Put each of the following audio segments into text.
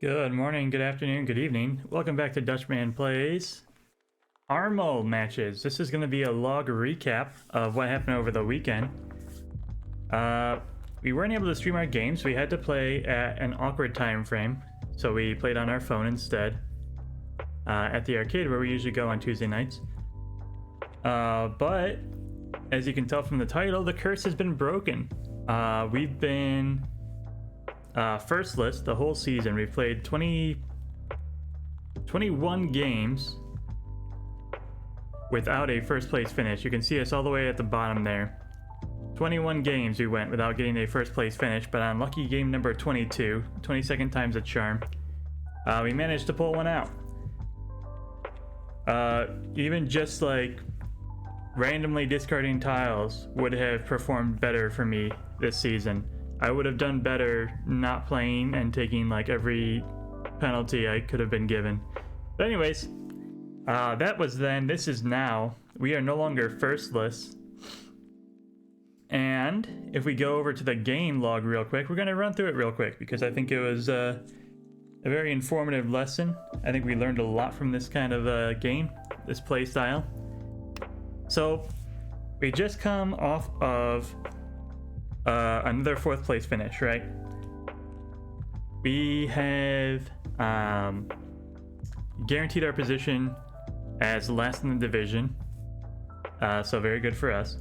Good morning, good afternoon, good evening. Welcome back to Dutchman Plays ARML matches. This is going to be a log recap of what happened over the weekend. We weren't able to stream our games. We had to play at an awkward time frame, so we played on our phone instead at the arcade where we usually go on Tuesday nights. But as you can tell from the title, the curse has been broken. We've been first list the whole season. We've played 21 games without a first place finish. You can see us all the way at the bottom there. 21 games we went without getting a first place finish, but on lucky game number 22, 22nd time's a charm, we managed to pull one out. Even just like randomly discarding tiles would have performed better for me this season. I would have done better not playing and taking like every penalty I could have been given. But anyways, that was then. This is now. We are no longer first list. And if we go over to the game log real quick, we're going to run through it real quick because I think it was a very informative lesson. I think we learned a lot from this kind of game, this play style. So we just come off of another fourth place finish, right? We have guaranteed our position as last in the division, so very good for us.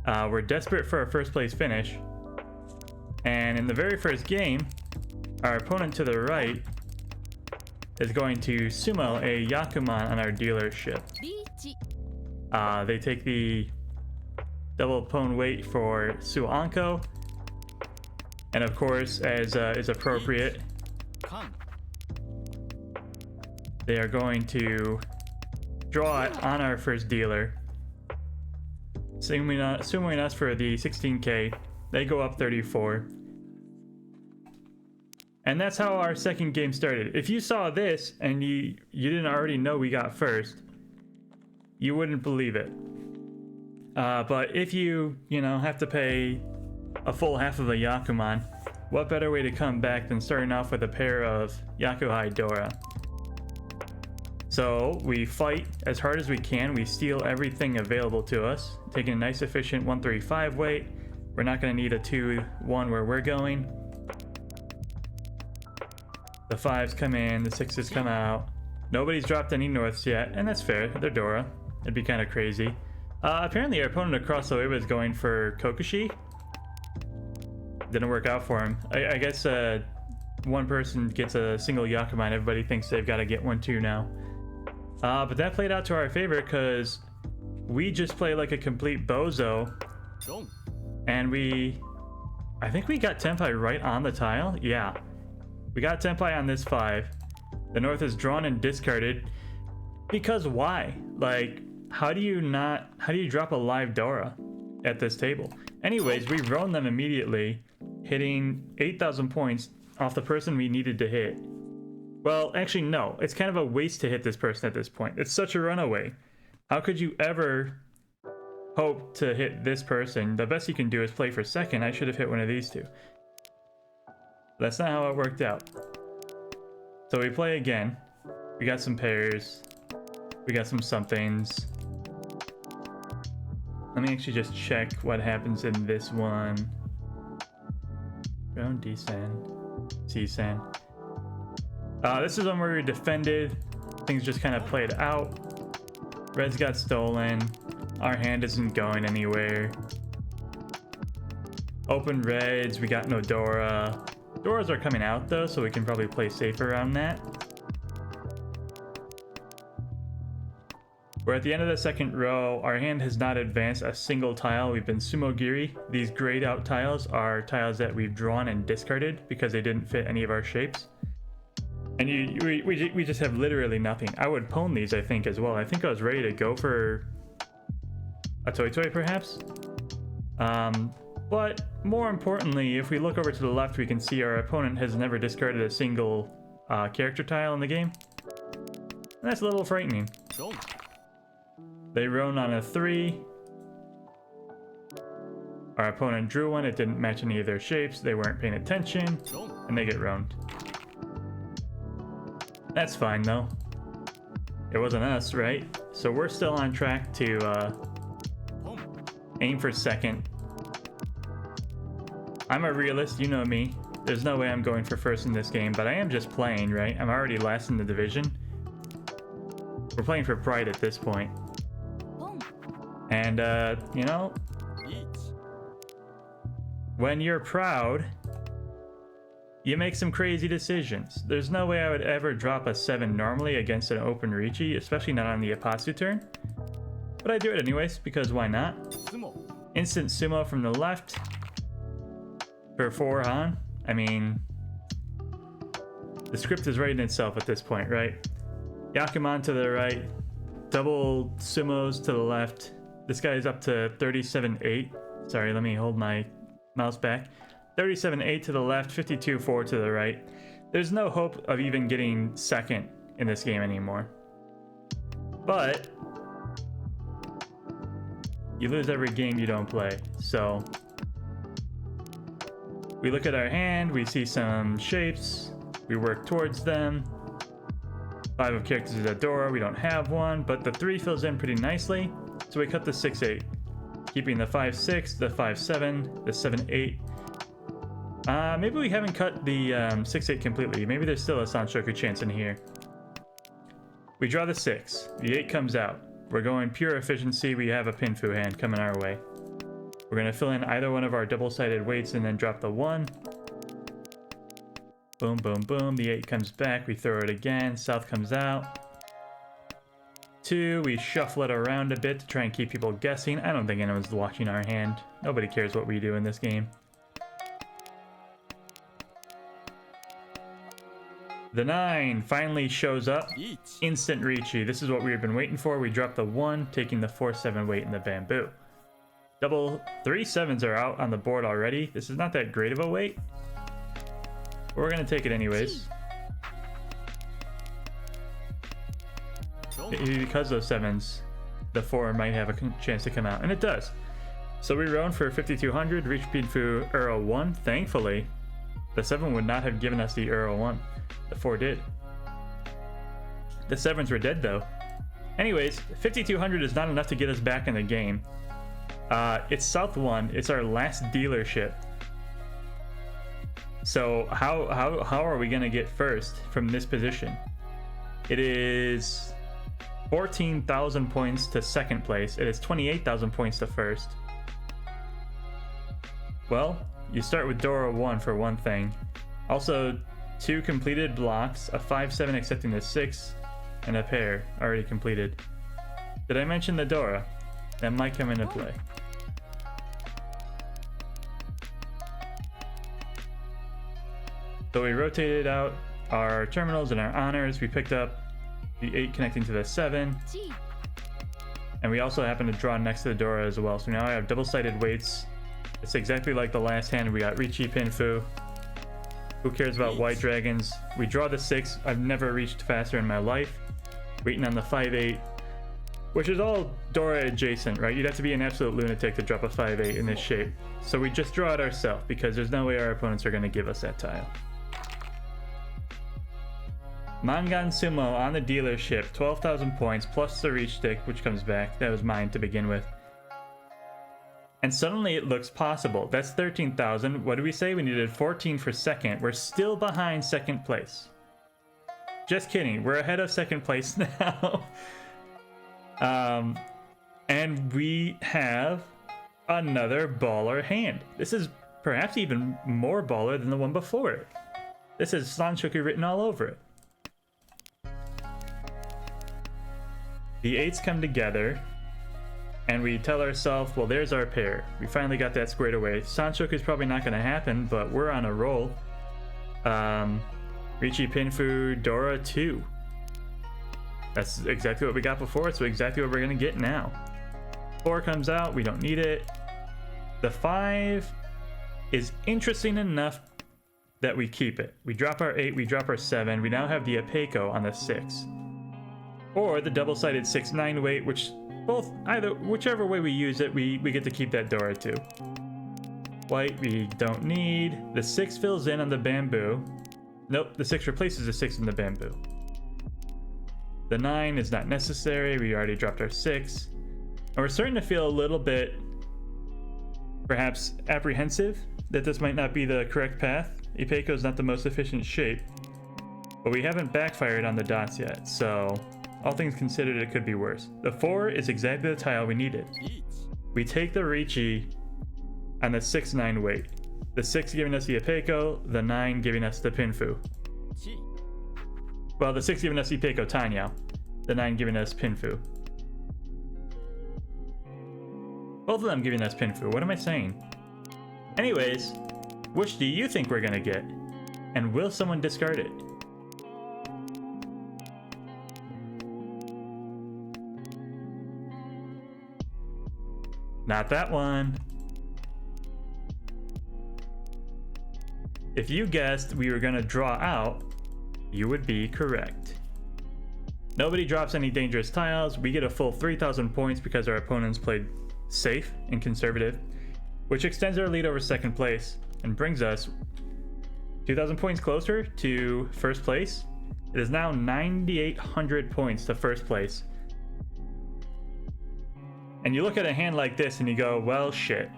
We're desperate for our first place finish, and in the very first game, our opponent to the right is going to sumo a Yakuman on our dealership. They take the double pawn weight for Suanko, and of course, as is appropriate, they are going to draw it on our first dealer, sumoing us for the 16k. They go up 34, and that's how our second game started. If you saw this and you didn't already know we got first, you wouldn't believe it. But if you have to pay a full half of a Yakuman, what better way to come back than starting off with a pair of Yakuhai Dora? So we fight as hard as we can. We steal everything available to us, taking a nice efficient 135 weight. We're not going to need a 2-1 where we're going. The 5s come in, the 6s come out. Nobody's dropped any norths yet, and that's fair. They're Dora. It'd be kind of crazy. Apparently our opponent across the way was going for Kokushi. Didn't work out for him. I guess one person gets a single Yakuman, everybody thinks they've got to get one too now. But that played out to our favor because we just play like a complete bozo. And I think we got Tenpai right on the tile. Yeah, we got Tenpai on this 5. The north is drawn and discarded. Because why? Like, how do you drop a live Dora at this table? Anyways, we roam them immediately, hitting 8,000 points off the person we needed to hit. Well, actually, no. It's kind of a waste to hit this person at this point. It's such a runaway. How could you ever hope to hit this person? The best you can do is play for second. I should have hit one of these two. That's not how it worked out. So we play again. We got some pairs. We got some somethings. Let me actually just check what happens in this one. Ground, D-sand, C-sand. This is one where we defended. Things just kind of played out. Reds got stolen. Our hand isn't going anywhere. Open reds. We got no Dora. Doras are coming out though, so we can probably play safe around that. We're at the end of the second row. Our hand has not advanced a single tile. We've been sumo-giri. These grayed out tiles are tiles that we've drawn and discarded because they didn't fit any of our shapes. And we just have literally nothing. I would pawn these, I think, as well. I think I was ready to go for a Toy Toy, perhaps. But more importantly, if we look over to the left, we can see our opponent has never discarded a single character tile in the game. And that's a little frightening. They roamed on a 3. Our opponent drew one. It didn't match any of their shapes. They weren't paying attention, and they get roamed. That's fine though. It wasn't us, right? So we're still on track to aim for second. I'm a realist, you know me. There's no way I'm going for first in this game, but I am just playing, right? I'm already last in the division. We're playing for pride at this point. And, you know, when you're proud, you make some crazy decisions. There's no way I would ever drop a 7 normally against an open Riichi, especially not on the Apatsu turn. But I do it anyways, because why not? Instant sumo from the left for 4 Han. I mean, the script is writing itself at this point, right? Yakuman to the right, double sumos to the left. This guy is up to 37-8. Sorry, let me hold my mouse back. 37-8 to the left, 52-4 to the right. There's no hope of even getting second in this game anymore. But you lose every game you don't play. So we look at our hand, we see some shapes, we work towards them. 5 of characters is a door, we don't have one, but the 3 fills in pretty nicely. So we cut the 6-8, keeping the 5-6, the 5-7, the 7-8. Maybe we haven't cut the 6-8 completely. Maybe there's still a Sanshoku chance in here. We draw the 6. The 8 comes out. We're going pure efficiency. We have a Pinfu hand coming our way. We're going to fill in either one of our double-sided weights and then drop the 1. Boom, boom, boom. The 8 comes back. We throw it again. South comes out. 2. We shuffle it around a bit to try and keep people guessing. I don't think anyone's watching our hand. Nobody cares what we do in this game. The 9 finally shows up. Instant Riichi. This is what we've been waiting for. We drop the 1, taking the 4-7 weight in the bamboo. Double 3 7s are out on the board already. This is not that great of a weight. But we're going to take it anyways. Because those 7s, the 4 might have a chance to come out. And it does. So we roam for 5200. Riichi Pinfu Euro 1. Thankfully, the 7 would not have given us the Euro 1. The 4 did. The 7s were dead though. Anyways, 5200 is not enough to get us back in the game. It's South 1. It's our last dealership. So how are we gonna get first from this position? It is 14,000 points to second place. It is 28,000 points to first. Well, you start with Dora 1 for one thing. Also, 2 completed blocks, a 5-7 accepting the 6, and a pair already completed. Did I mention the Dora? That might come into play. So we rotated out our terminals and our honors. We picked up the 8 connecting to the 7. And we also happen to draw next to the Dora as well. So now I have double-sided weights. It's exactly like the last hand. We got Riichi Pinfu. Who cares about white dragons? We draw the 6. I've never reached faster in my life. Waiting on the 5-8, which is all Dora adjacent, right? You'd have to be an absolute lunatic to drop a 5-8 in this shape. So we just draw it ourselves because there's no way our opponents are going to give us that tile. Mangan Sumo on the dealership, 12,000 points plus the reach stick, which comes back. That was mine to begin with. And suddenly it looks possible. That's 13,000. What did we say? We needed 14 for second. We're still behind second place. Just kidding. We're ahead of second place now. And we have another baller hand. This is perhaps even more baller than the one before it. This is Sanshoku written all over it. The 8s come together. And we tell ourselves, well, there's our pair. We finally got that squared away. Sanshoku is probably not going to happen, but we're on a roll. Riichi Pinfu Dora 2. That's exactly what we got before. It's exactly what we're going to get now. 4 comes out. We don't need it. The 5 is interesting enough that we keep it. We drop our 8. We drop our 7. We now have the Apeiko on the 6. Or the double-sided 6-9 weight, which... both, whichever way we use it, we get to keep that Dora too. White we don't need. The 6 fills in on the bamboo. Nope, the 6 replaces the 6 in the bamboo. The 9 is not necessary. We already dropped our 6. And we're starting to feel a little bit, perhaps, apprehensive that this might not be the correct path. Ipeco is not the most efficient shape, but we haven't backfired on the dots yet, so all things considered, it could be worse. The 4 is exactly the tile we needed. We take the Riichi on the 6-9 weight. The 6 giving us the Ipeco, the 9 giving us the Pinfu. Well, the 6 giving us Ipeco Tanyao, the 9 giving us Pinfu. Both of them giving us Pinfu. What am I saying? Anyways, which do you think we're gonna get? And will someone discard it? Not that one. If you guessed we were gonna draw out, you would be correct. Nobody drops any dangerous tiles. We get a full 3,000 points because our opponents played safe and conservative, which extends our lead over second place and brings us 2,000 points closer to first place. It is now 9,800 points to first place. And you look at a hand like this and you go, well, shit.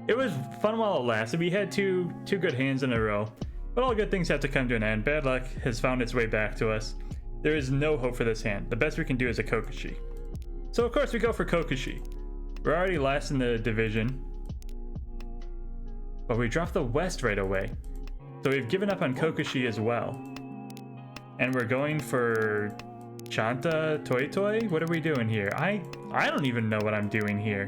It was fun while it lasted. We had two good hands in a row, but all good things have to come to an end. Bad luck has found its way back to us. There is no hope for this hand. The best we can do is a Kokushi. So of course we go for Kokushi. We're already last in the division, but we dropped the West right away. So we've given up on Kokushi as well. And we're going for Chanta Toy Toy? What are we doing here? I don't even know what I'm doing here.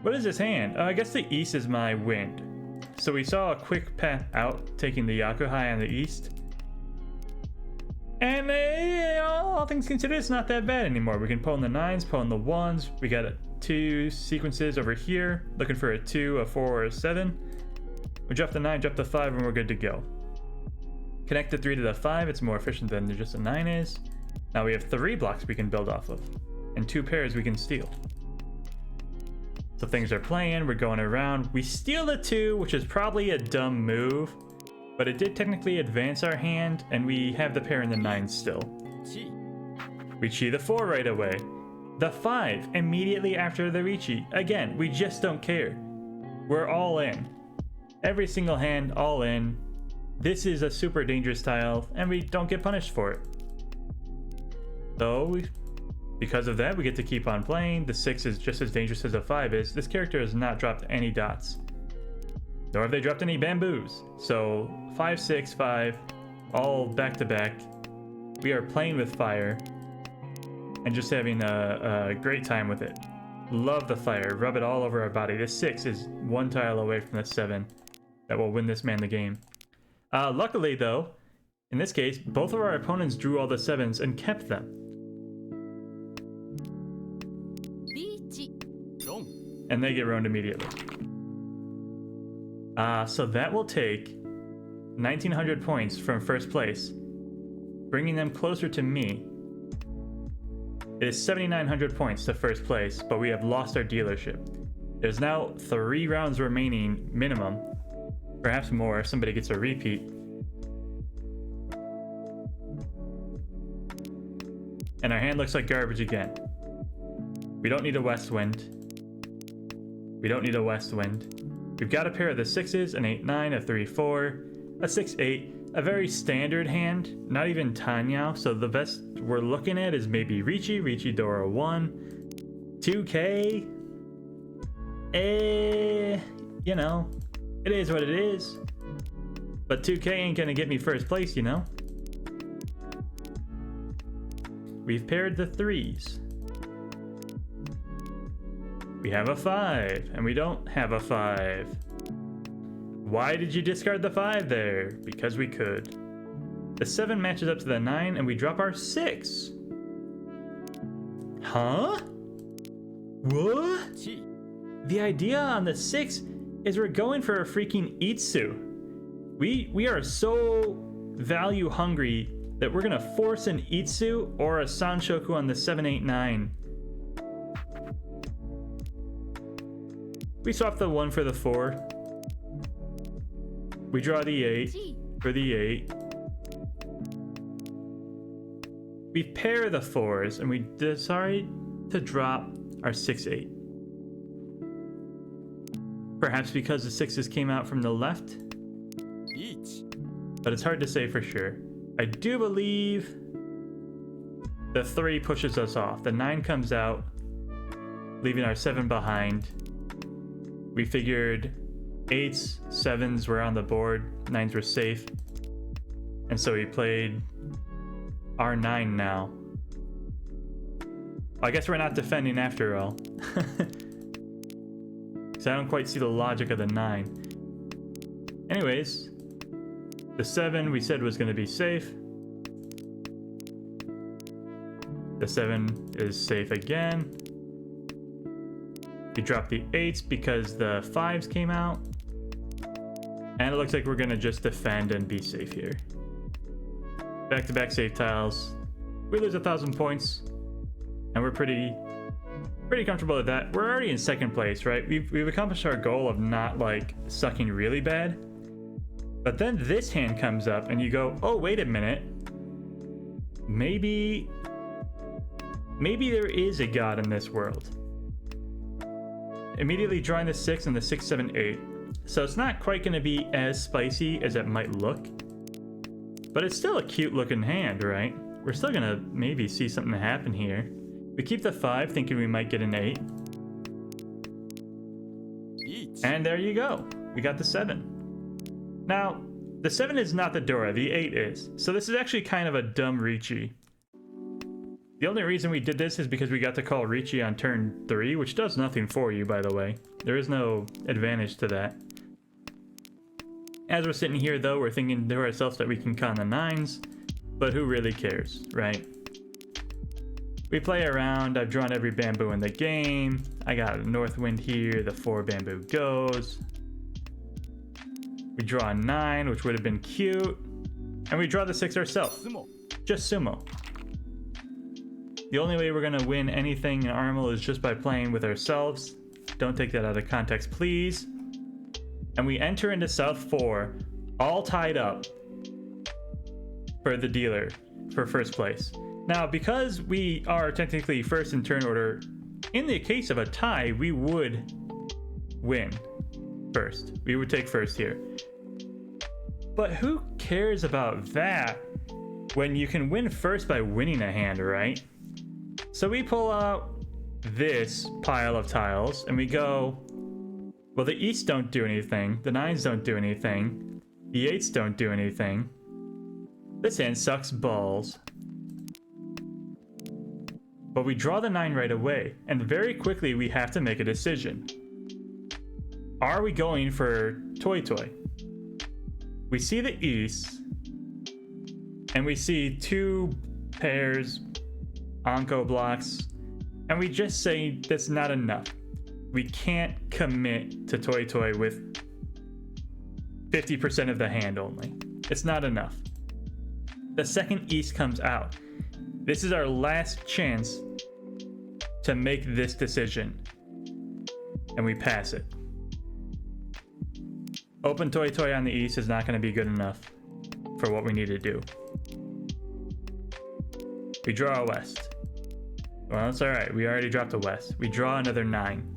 What is this hand? I guess the East is my wind. So we saw a quick path out, taking the Yakuhai on the East. And all things considered, it's not that bad anymore. We can pull in the 9s, pull in the 1s. We got 2 sequences over here, looking for a 2, a 4, or a 7. We drop the 9, drop the 5, and we're good to go. Connect the 3 to the 5, it's more efficient than just a 9 is. Now we have 3 blocks we can build off of, and 2 pairs we can steal. So things are playing, we're going around. We steal the 2, which is probably a dumb move, but it did technically advance our hand, and we have the pair in the 9 still. We chi the 4 right away. The 5 immediately after the Riichi. Again, we just don't care. We're all in. Every single hand, all in. This is a super dangerous tile, and we don't get punished for it. So, because of that, we get to keep on playing. The 6 is just as dangerous as the 5 is. This character has not dropped any dots, nor have they dropped any bamboos. So 5, 6, 5, all back to back. We are playing with fire and just having a great time with it. Love the fire, rub it all over our body. This 6 is 1 tile away from the 7 that will win this man the game. Luckily though, in this case, both of our opponents drew all the 7s and kept them. And they get ruined immediately. So that will take 1,900 points from first place, bringing them closer to me. It is 7,900 points to first place, but we have lost our dealership. There's now 3 rounds remaining minimum, perhaps more if somebody gets a repeat. And our hand looks like garbage again. We don't need a west wind. We don't need a west wind. We've got a pair of the 6s, an 8-9, a 3-4, a 6-8, a very standard hand, not even Tanyao, so the best we're looking at is maybe Riichi Dora 1, 2K. You know, it is what it is. But 2K ain't gonna get me first place, you know? We've paired the 3s. We have a 5, and we don't have a 5. Why did you discard the 5 there? Because we could. The 7 matches up to the 9, and we drop our 6. Huh? What? The idea on the 6 is we're going for a freaking Itsu. We are so value hungry that we're gonna force an Itsu or a Sanshoku on the 7-8-9. We swap the 1 for the 4. We draw the 8 for the 8. We pair the 4s, and we decide to drop our 6-8. Perhaps because the 6s came out from the left? But it's hard to say for sure. I do believe the 3 pushes us off. The 9 comes out, leaving our 7 behind. We figured 8s, 7s were on the board, 9s were safe. And so we played R9 now. I guess we're not defending after all. Because I don't quite see the logic of the 9. Anyways, the 7 we said was going to be safe. The 7 is safe again. We dropped the 8s because the 5s came out. And it looks like we're going to just defend and be safe here. Back-to-back safe tiles. We lose 1,000 points. And we're pretty comfortable with that. We're already in second place, right? We've accomplished our goal of not like sucking really bad. But then this hand comes up and you go, oh, wait a minute. Maybe there is a god in this world. Immediately drawing the 6 and the 6, 7, 8. So it's not quite going to be as spicy as it might look. But it's still a cute looking hand, right? We're still going to maybe see something happen here. We keep the 5 thinking we might get an 8. And there you go. We got the 7. Now, the 7 is not the Dora, the 8 is. So this is actually kind of a dumb Riichi. The only reason we did this is because we got to call Riichi on turn 3, which does nothing for you, by the way. There is no advantage to that. As we're sitting here, though, we're thinking to ourselves that we can con the 9s, but who really cares, right? We play around. I've drawn every bamboo in the game. I got a north wind here. The 4 bamboo goes. We draw a 9, which would have been cute. And we draw the 6 ourselves. Just sumo. The only way we're going to win anything in ARML is just by playing with ourselves. Don't take that out of context, please. And we enter into South 4, all tied up for the dealer for first place. Now, because we are technically first in turn order, in the case of a tie, we would win first. We would take first here. But who cares about that when you can win first by winning a hand, right? So we pull out this pile of tiles and we go, well, the East don't do anything. The 9s don't do anything. The 8s don't do anything. This hand sucks balls. But we draw the 9 right away, and very quickly we have to make a decision. Are we going for Toy Toy? We see the East, and we see 2 pairs, Onko blocks, and we just say that's not enough. We can't commit to Toy Toy with 50% of the hand only. It's not enough. The second East comes out. This is our last chance to make this decision. And we pass it. Open Toy Toy on the East is not going to be good enough for what we need to do. We draw a West. Well, that's alright. We already dropped a West. We draw another 9.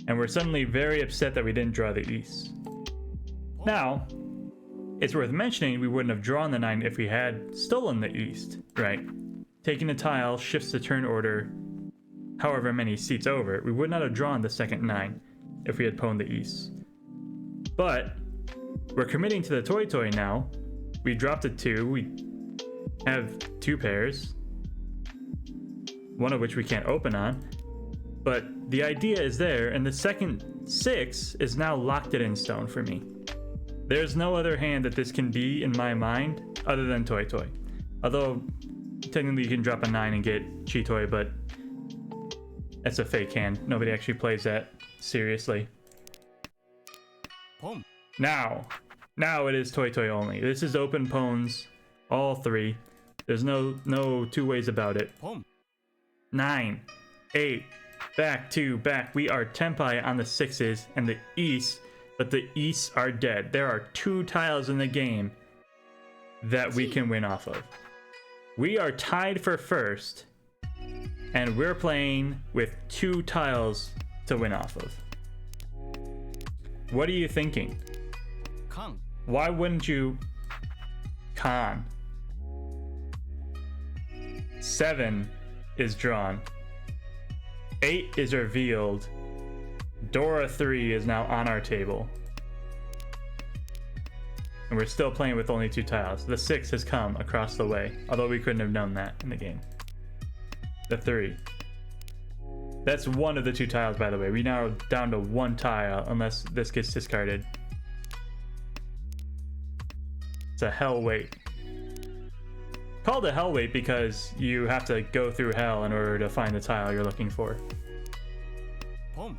And we're suddenly very upset that we didn't draw the East. Now, it's worth mentioning we wouldn't have drawn the 9 if we had stolen the East, right? Taking a tile shifts the turn order however many seats over. We would not have drawn the second 9 if we had pwned the East. But we're committing to the Toy Toy now. We dropped a 2. We have 2 pairs, one of which we can't open on. But the idea is there, and the second 6 is now locked it in stone for me. There's no other hand that this can be in my mind other than Toy Toy. Although, technically you can drop a 9 and get Chi Toy, but that's a fake hand. Nobody actually plays that seriously. Now it is Toy Toy only. This is open pawns, all 3. There's no 2 ways about it. 9, 8, back, 2, back. We are tempai on the 6s and the East, but the Easts are dead. There are 2 tiles in the game that we can win off of. We are tied for first, and we're playing with 2 tiles to win off of. What are you thinking? Kang. Why wouldn't you? Khan. 7 is drawn. 8 is revealed. Dora 3 is now on our table. And we're still playing with only 2 tiles. The 6 has come across the way, although we couldn't have known that in the game. The 3. That's one of the 2 tiles, by the way. We now are down to 1 tile unless this gets discarded. It's a hell wait. Called a hell wait because you have to go through hell in order to find the tile you're looking for. Pom.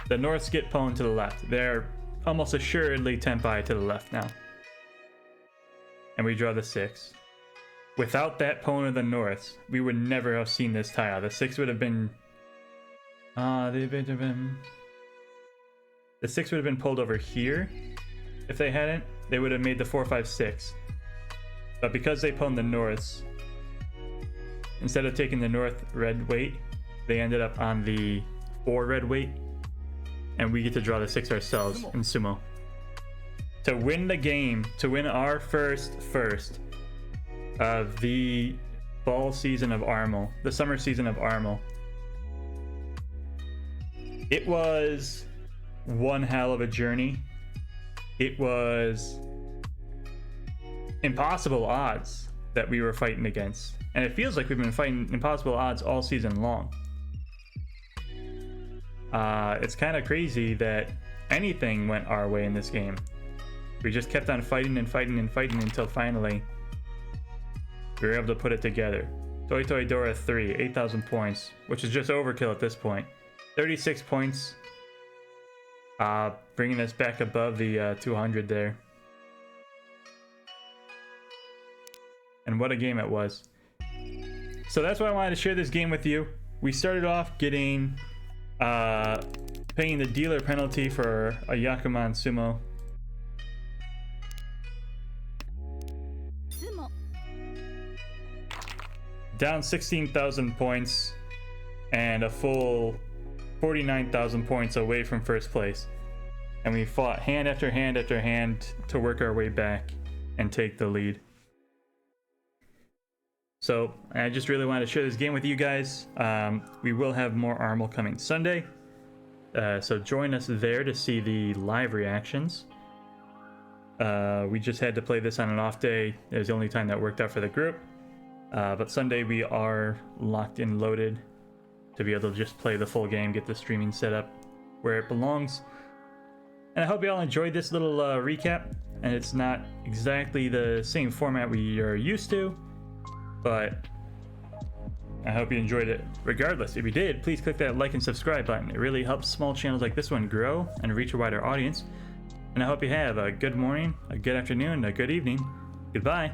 The Norths get pwned to the left. They're almost assuredly Tenpai to the left now. And we draw the 6. Without that pwn of the Norths, we would never have seen this tile. The 6 would have been... the 6 would have been pulled over here. If they hadn't, they would have made the 4, 5, 6. But because they pwned the Norths, instead of taking the North red weight, they ended up on the 4 red weight. And we get to draw the 6 ourselves in sumo. To win the game, to win our first of the fall season of ARML, the summer season of ARML. It was one hell of a journey. It was impossible odds that we were fighting against. And it feels like we've been fighting impossible odds all season long. It's kind of crazy that anything went our way in this game. We just kept on fighting and fighting and fighting until finally we were able to put it together. Toy Toy Dora 3, 8,000 points, which is just overkill at this point. 36 points, bringing us back above the 200 there. And what a game it was. So that's why I wanted to share this game with you. We started off getting paying the dealer penalty for a Yakuman Sumo. Down 16,000 points and a full 49,000 points away from first place. And we fought hand after hand after hand to work our way back and take the lead. So I just really wanted to share this game with you guys. We will have more ARML coming Sunday. So join us there to see the live reactions. We just had to play this on an off day. It was the only time that worked out for the group. But Sunday we are locked and loaded to be able to just play the full game, get the streaming set up where it belongs. And I hope you all enjoyed this little recap. And it's not exactly the same format we are used to, but I hope you enjoyed it regardless. If you did, please click that like and subscribe button. It really helps small channels like this one grow and reach a wider audience. And I hope you have a good morning, a good afternoon, a good evening. Goodbye.